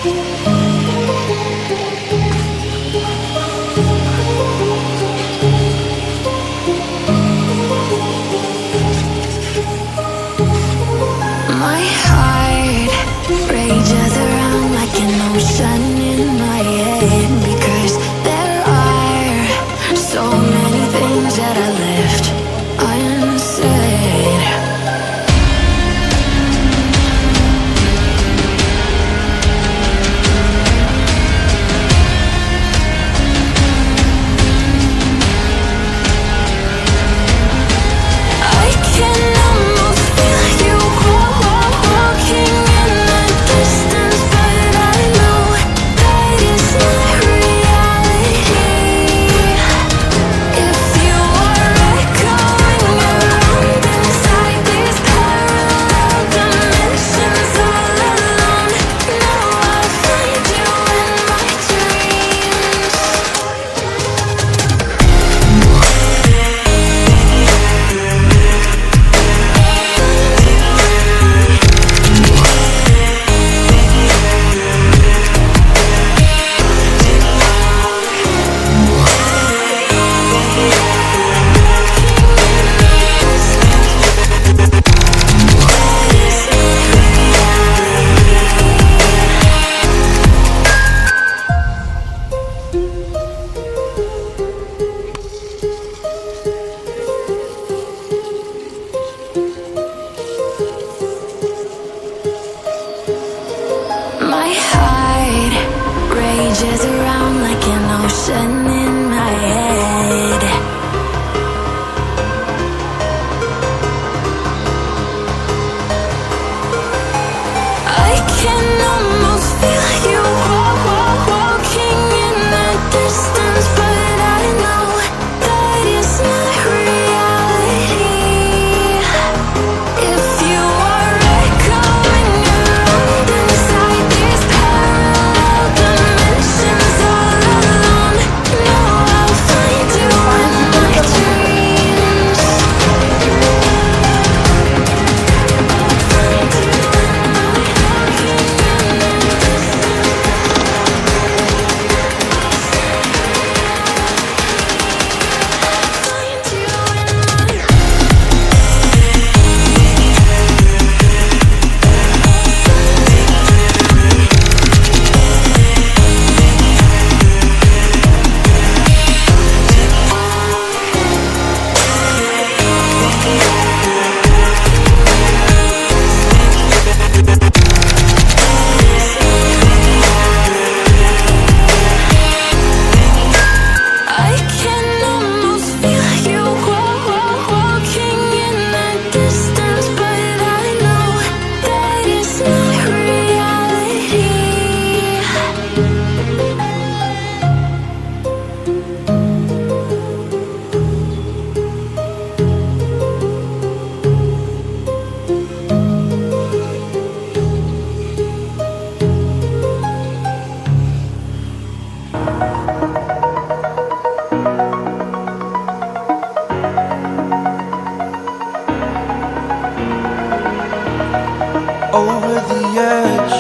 My heart rages around like an ocean in my head, because there are so many things that I left unsaid. I can almost feel you walking in the distance, but I know that is not reality. If you are echoing around inside these parallel dimensions all alone, now I'll find you in my dreams. My heart rages around like an ocean in my head. I can almost feel you walking in the distance, but I know that is not reality. If you are echoing around inside these parallel dimensions all alone, now I'll find you in my dreams. I can almost feel you walking in the distance, but I know that is not reality. Over the edge,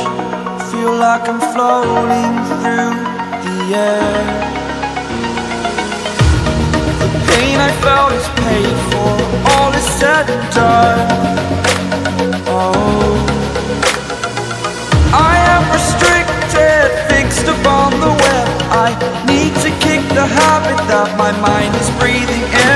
feel like I'm floating through the air. The pain I felt is paid for, all is said and done. Oh, I am restricted, fixed upon the web. I need to kick the habit that my mind is breathing in.